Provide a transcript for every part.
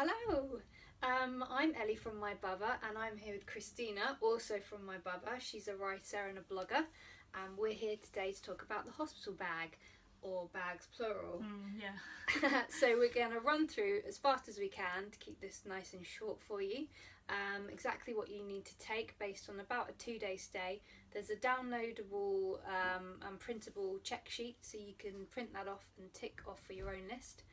Hello, I'm Ellie from My Bubba, and I'm here with Christina, also from My Bubba. She's a writer and a blogger, and we're here today to talk about the hospital bag, or bags plural. Yeah. So we're going to run through as fast as we can to keep this nice and short for you. Exactly what you need to take based on about a 2-day stay. There's a downloadable and printable check sheet, so you can print that off and tick off for your own list.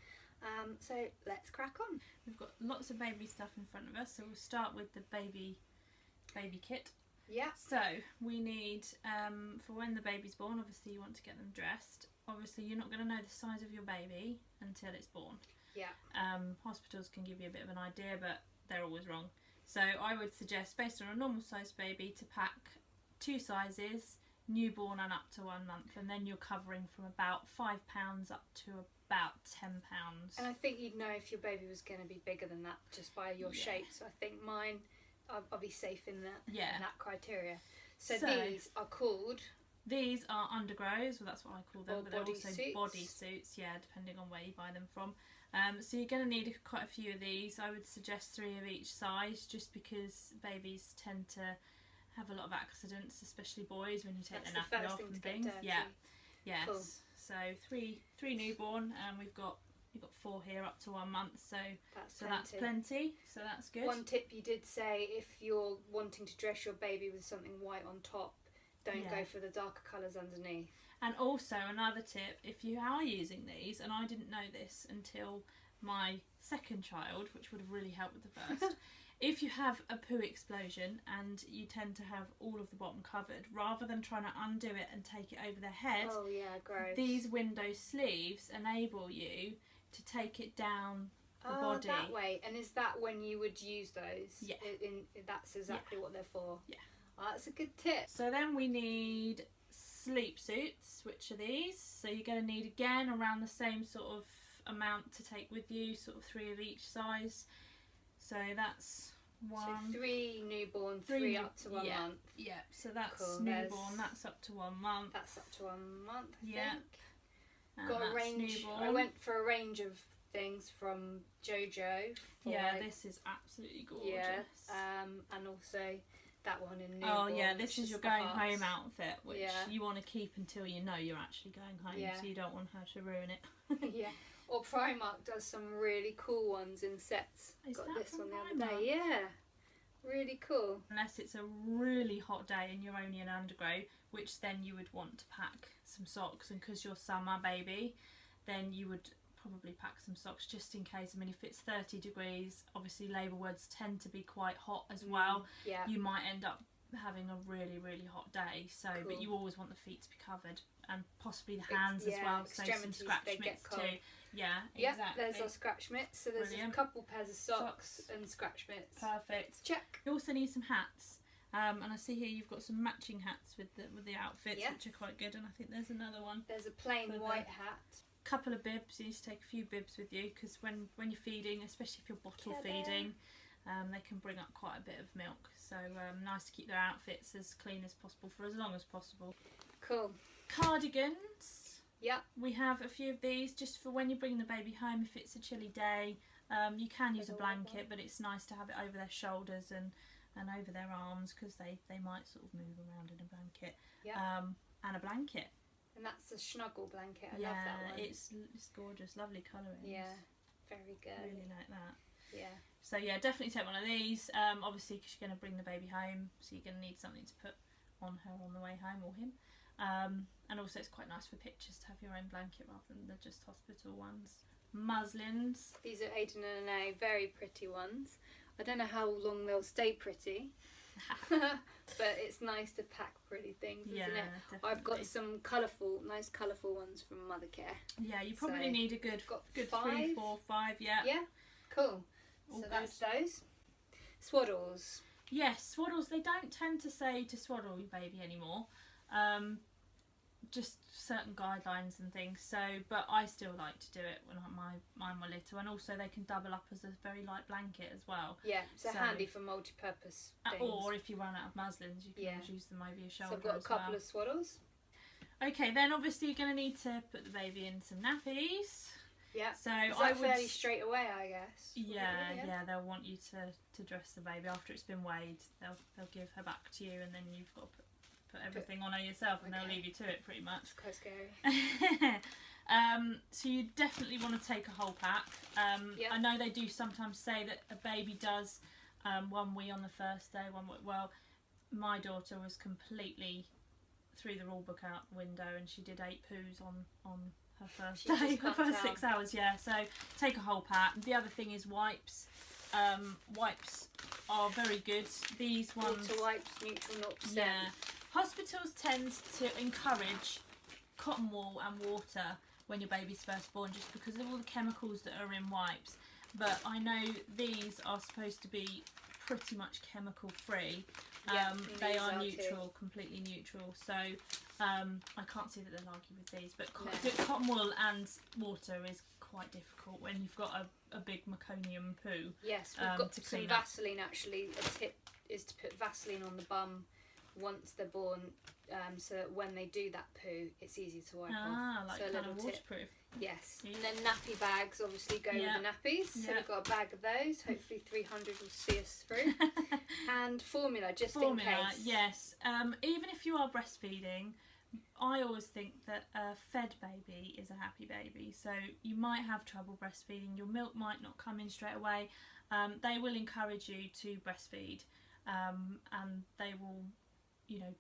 So let's crack on. We've got lots of baby stuff in front of us, so we'll start with the baby kit. Yeah. So we need, for when the baby's born, obviously you want to get them dressed. Obviously you're not going to know the size of your baby until it's born. Yeah. Hospitals can give you a bit of an idea, but they're always wrong. So I would suggest, based on a normal sized baby, to pack 2 sizes, newborn and up to 1 month, and then you're covering from about £5 up to about £10. And I think you'd know if your baby was going to be bigger than that just by your shape. So I think mine, I'll be safe in that, in that criteria. So these are called... These are UNDERGROWS, well that's what I call them, or but they're also BODYSUITS. BODYSUITs, yeah, depending on where you buy them from. So you're going to need quite a few of these. I would suggest 3 of each size, just because babies tend to have a lot of accidents, especially boys, when you take their nappy off and things. Yeah, yes. Cool. So three newborn, and we've got 4 here up to 1 month. So that's plenty. So that's good. One tip you did say, if you're wanting to dress your baby with something white on top, don't go for the darker colours underneath. And also another tip, if you are using these, and I didn't know this until my second child, which would have really helped with the first, if you have a poo explosion and you tend to have all of the bottom covered, rather than trying to undo it and take it over their head, these window sleeves enable you to take it down the body. That way. And is that when you would use those? Yeah. That's exactly what they're for? Yeah. Oh, that's a good tip. So then we need Sleepsuits, which are these. So you're going to need, again, around the same sort of amount to take with you, sort of 3 of each size. So that's 1. So 3 newborn, 3 up to 1 month. Yeah, so that's cool. newborn, that's up to 1 month. That's up to 1 month, I think. And got a range. Newborn. I went for a range of things from JoJo. Yeah, this is absolutely gorgeous. Yeah, and also that one in newborn. Oh yeah, this is your going home outfit, which you want to keep until you know you're actually going home, so you don't want her to ruin it. Yeah. Or Primark does some really cool ones in sets. Got this one the other day. Yeah. Really cool. Unless it's a really hot day and you're only an undergrow, which then you would want to pack some socks, and because you're summer baby, then you would probably pack some socks just in case. I mean, if it's 30 degrees, obviously labour wards tend to be quite hot as well. Yeah. You might end up having a really hot day, so but you always want the feet to be covered, and possibly the hands as well, so some scratch mitts too. Yeah, exactly. There's our scratch mitts. So there's a couple pairs of socks and scratch mitts. Perfect. Check. You also need some hats. And I see here you've got some matching hats with the outfits, which are quite good, and I think there's another one. There's a plain white hat. Couple of bibs. You need to take a few bibs with you, because when you're feeding, especially if you're bottle feeding, they can bring up quite a bit of milk, so nice to keep their outfits as clean as possible for as long as possible. Cool. Cardigans. Yep. We have a few of these just for when you bring the baby home, if it's a chilly day. You can use a blanket, but it's nice to have it over their shoulders and over their arms, because they might sort of move around in a blanket. Yeah. And a blanket. And that's a snuggle blanket. I love that one. It's gorgeous, lovely colouring. Yeah, very good. Really like that. Yeah. So yeah, definitely take one of these. Obviously, because you're going to bring the baby home, so you're going to need something to put on her on the way home, or him. And also, it's quite nice for pictures to have your own blanket rather than the just hospital ones. Muslins. These are Aiden and A, very pretty ones. I don't know how long they'll stay pretty. But it's nice to pack pretty things, isn't it? Definitely. I've got some nice colourful ones from Mothercare. Yeah, you probably need a good 5. 3, 4, 5. Yeah. Yeah, cool. So that's those. Swaddles. Yes, Swaddles. They don't tend to say to swaddle your baby anymore. Just certain guidelines and things. So, but I still like to do it when mine were little, and also they can double up as a very light blanket as well. Yeah, so handy for multi-purpose things. Or if you run out of muslins, you can always use them over your shoulder. So I've got a couple of swaddles. Okay, then obviously you're going to need to put the baby in some nappies. Yeah. So Is I that would fairly straight away, I guess? yeah, they'll want you to dress the baby after it's been weighed. They'll give her back to you, and then you've got to put everything on her yourself, and they'll leave you to it pretty much. It's quite scary. So you definitely want to take a whole pack. I know they do sometimes say that a baby does 1 wee on the first day, 1 wee. Well, my daughter was completely threw the rule book out the window, and she did 8 poos on her first day, her first 6 hours. Yeah, so take a whole pack. The other thing is wipes. Wipes are very good. These ones, water wipes, neutral 0%. yeah. Hospitals tend to encourage cotton wool and water when your baby's first born, just because of all the chemicals that are in wipes. But I know these are supposed to be pretty much chemical free. They are neutral, completely neutral. So I can't see that they'll argue with these, but cotton wool and water is quite difficult when you've got a big meconium poo. Yes, we've got some Vaseline actually. A tip is to put Vaseline on the bum once they're born, so that when they do that poo, it's easy to wipe off. Like so a kind little of waterproof. Yes, and then nappy bags obviously go with the nappies. So we've got a bag of those. Hopefully 300 will see us through. And formula, just in case. Yes. Even if you are breastfeeding, I always think that a fed baby is a happy baby. So you might have trouble breastfeeding. Your milk might not come in straight away. They will encourage you to breastfeed, and they will,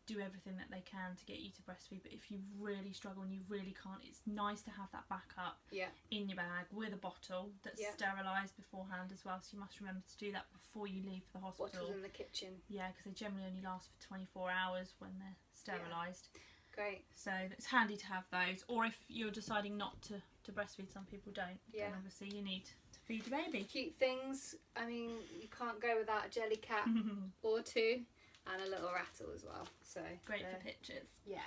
do everything that they can to get you to breastfeed. But if you really struggle and you really can't, it's nice to have that backup in your bag with a bottle that's sterilised beforehand as well. So you must remember to do that before you leave for the hospital. Bottles in the kitchen. Yeah, because they generally only last for 24 hours when they're sterilised. Great. So it's handy to have those. Or if you're deciding not to breastfeed, some people don't. Then obviously you need to feed your baby. Cute things. I mean, you can't go without a jelly cat or 2. And a little rattle as well. So great for pictures. Yeah.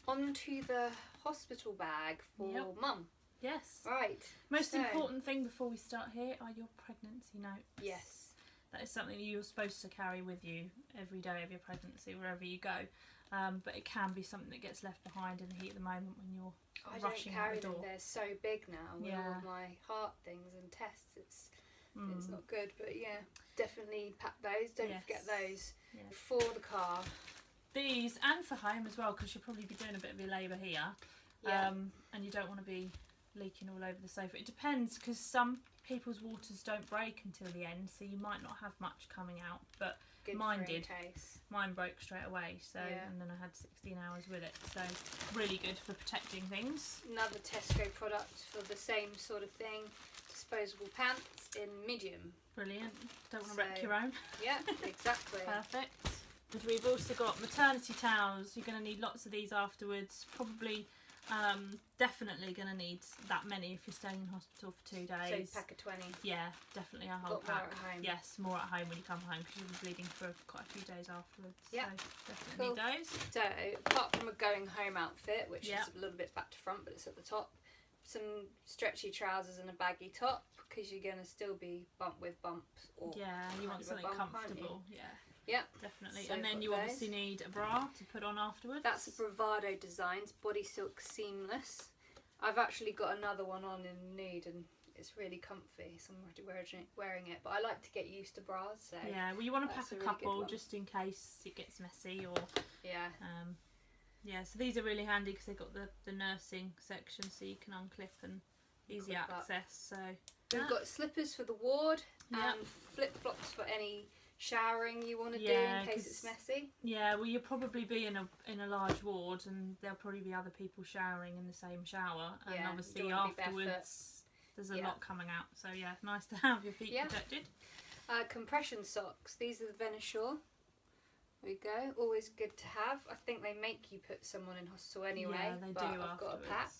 On to the hospital bag for mum. Yes. Right. Most important thing before we start here are your pregnancy notes. Yes. That is something that you're supposed to carry with you every day of your pregnancy, wherever you go. But it can be something that gets left behind in the heat at the moment when you're rushing out the door. Them. They're so big now with all my heart things and tests. It's not good, but definitely pack those. Don't forget those for the car. These, and for home as well, because you'll probably be doing a bit of your labour here, and you don't want to be leaking all over the sofa. It depends, because some people's waters don't break until the end, so you might not have much coming out, but good mine did. Case. Mine broke straight away, so and then I had 16 hours with it, so really good for protecting things. Another Tesco product for the same sort of thing. Disposable pants in medium. Brilliant. Don't want to wreck your own. Yeah, exactly. Perfect. And we've also got maternity towels. You're going to need lots of these afterwards. Probably, definitely going to need that many if you're staying in hospital for 2 days. So pack of 20. Yeah, definitely a whole pack. More at home. Yes, more at home when you come home, because you'll be bleeding for quite a few days afterwards. Yeah, so definitely need those. So apart from a going home outfit, which is a little bit back to front, but it's at the top. Some stretchy trousers and a baggy top, because you're going to still be bump with bumps. Or you want something comfortable. Yeah, definitely. So and then you obviously need a bra to put on afterwards. That's a Bravado Designs Body Silk Seamless. I've actually got another one on in nude, and it's really comfy, so I'm already wearing it. But I like to get used to bras. So well, you want to pack a couple just in case it gets messy, or so these are really handy because they've got the nursing section, so you can unclip and easy access. So we've got slippers for the ward and flip flops for any showering you want to do in case it's messy. Yeah, well, you'll probably be in a large ward, and there'll probably be other people showering in the same shower, and obviously afterwards there's a lot coming out. So nice to have your feet protected. Compression socks. These are the Venisure. There we go. Always good to have. I think they make you put someone in hospital anyway. Yeah, they do. I've got a pack.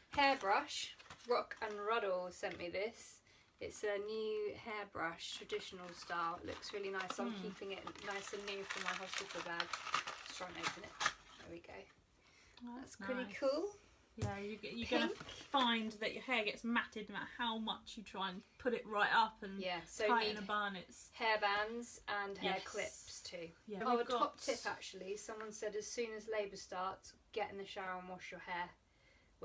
Hairbrush. Rock and Ruddle sent me this. It's a new hairbrush, traditional style. It looks really nice. I'm keeping it nice and new for my hospital bag. Let's try and open it. There we go. That's pretty cool. Yeah, you're going to find that your hair gets matted no matter how much you try and put it right up and tight in a bun. It's hairbands and hair clips too. Yeah, a top tip actually. Someone said as soon as labour starts, get in the shower and wash your hair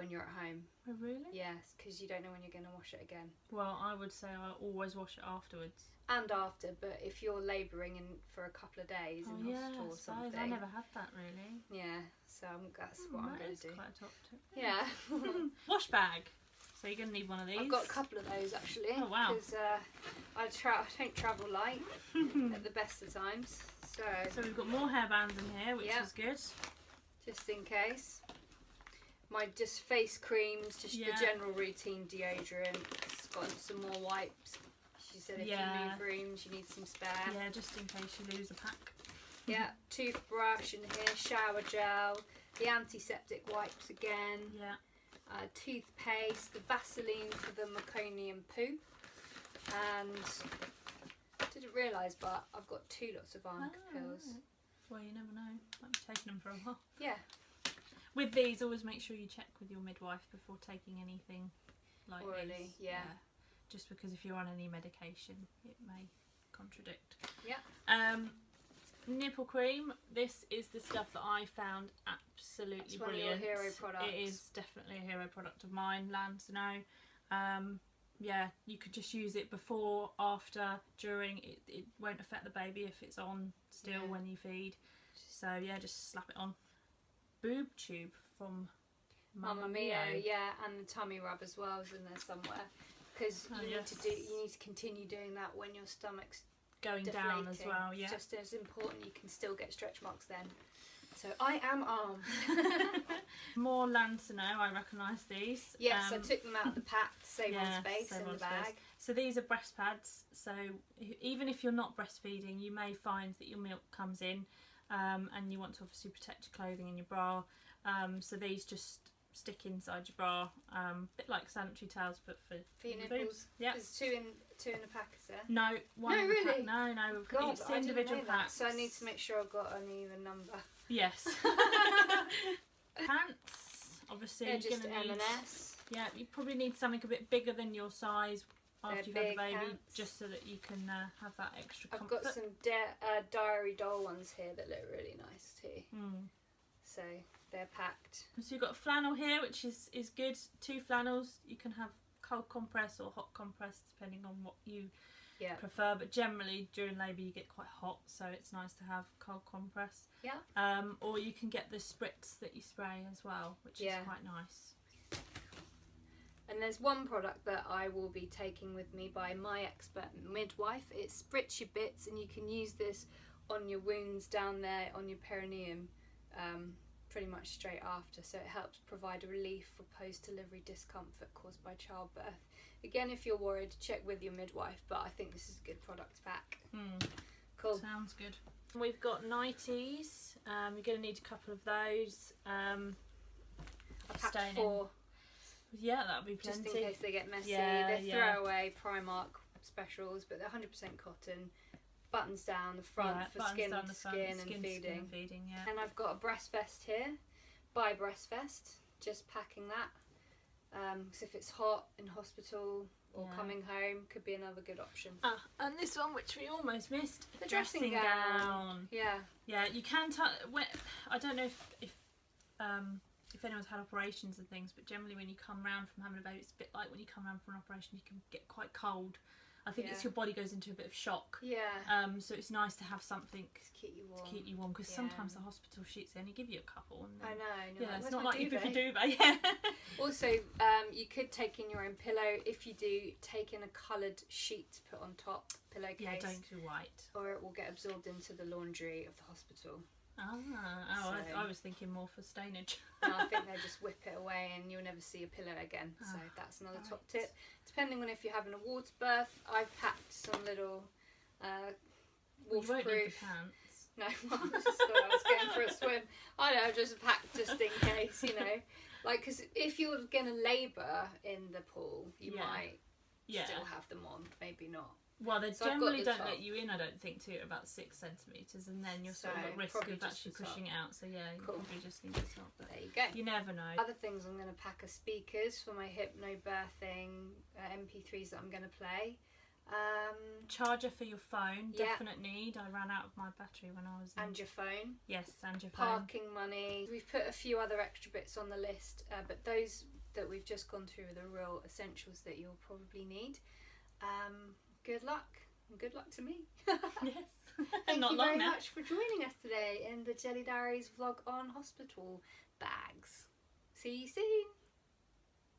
when you're at home. Oh, really? Yes, because you don't know when you're going to wash it again. Well, I would say I always wash it afterwards. And after, but if you're labouring for a couple of days in hospital or something. I never had that really. Yeah, so that's what I'm going to do. Quite a top tip. Yeah. Wash bag. So you're going to need one of these. I've got a couple of those actually. Oh wow. Because I don't travel light at the best of times. So we've got more hairbands in here, which is good. Just in case. My just face creams, just the general routine deodorant. It's got some more wipes. She said if you move rooms, you need some spare. Yeah, just in case you lose a pack. Yeah, toothbrush in here, shower gel, the antiseptic wipes again. Yeah. Toothpaste, the VASELINE for the MECONIUM poo, and I didn't realise, but I've got 2 lots of Arnica pills. Right. Well, you never know. Might be taking them for a while. Yeah. With these, always make sure you check with your midwife before taking anything like orally. These. Yeah. Just because if you're on any medication, it may contradict. Yeah. Nipple cream. This is the stuff that I found absolutely it's brilliant. One of your hero products. It is definitely a hero product of mine, Lansinoh. Yeah, you could just use it before, after, during. It won't affect the baby if it's on still when you feed. So yeah, just slap it on. Boob tube from Mamma Mia, yeah, and the tummy rub as well is in there somewhere. Because you need to continue doing that when your stomach's going deflating. Down as well. Yeah, it's just as important. You can still get stretch marks then. So I am armed. More Lansinoh, I recognise these. Yes, I took them out of the pack to save on space in the bag. So these are breast pads. So even if you're not breastfeeding, you may find that your milk comes in, and you want to obviously protect your clothing and your bra. So these just stick inside your bra, a bit like sanitary towels, but for your boobs. nipples. Yeah. There's two in a pack, is there? No, one no, in really? the pack. No, God, it's individual packs. So I need to make sure I've got an even number. Yes. Pants, obviously. They're you're just gonna need, M&S. Yeah, you probably need something a bit bigger than your size after you've had the baby, pants. just so that you can have that extra I've comfort. got some diary doll ones here that look really nice too. So they're packed. So you've got a flannel here, which is good. 2 flannels. You can have cold compress or hot compress depending on what you prefer, but generally during labour you get quite hot, so it's nice to have cold compress. Yeah. Or you can get the spritz that you spray as well, which is quite nice. And there's one product that I will be taking with me by my expert midwife. It's Spritz Your Bits, and you can use this on your wounds down there on your perineum pretty much straight after, so it helps provide a relief for post-delivery discomfort caused by childbirth. Again, if you're worried, check with your midwife, but I think this is a good product to pack. Cool. Sounds good. We've got nighties. You're going to need a couple of those. I packed 4. Yeah, that'll be plenty. Just in case they get messy. Yeah, they're throwaway Primark specials, but they're 100% cotton. Buttons down the front for skin to skin and feeding. And I've got a Breastvest here by Breastvest. Just packing that. Because if it's hot in hospital or coming home, could be another good option. And this one, which we almost missed, the dressing gown. Yeah, you can. I don't know if anyone's had operations and things, but generally when you come round from having a baby, it's a bit like when you come round from an operation, you can get quite cold. I think it's your body goes into a bit of shock. So it's nice to have something to keep you warm. Because sometimes the hospital sheets only give you a couple. And I know. Yeah, it's not like you do duvet. Yeah. Also, you could take in your own pillow. If you do, take in a coloured sheet to put on top pillowcase. Yeah, don't do white. Or it will get absorbed into the laundry of the hospital. I was thinking more for stainage. No, I think they just whip it away and you'll never see a pillow again. So that's another top tip. Depending on if you're having a water birth, I've packed some little waterproof. You won't need the pants. No, I just thought I was going for a swim. I know, I've just packed just in case, you know. Like, because if you're going to labour in the pool, you might still have them on, maybe not. Well, they generally don't let you in, I don't think, to about 6 centimetres, and then you're sort of at risk of actually pushing it out. So yeah, you probably just need the top. But there you go. You never know. Other things I'm going to pack are speakers for my hypnobirthing MP3s that I'm going to play. Charger for your phone, Yeah. definite need. I ran out of my battery when I was in... And your phone. Yes, and your phone. Parking money. We've put a few other extra bits on the list, but those that we've just gone through are the real essentials that you'll probably need. Good luck, and good luck to me. Yes. Thank Not you long very now. much for joining us today in the Jelly Diaries vlog on hospital bags. See you soon.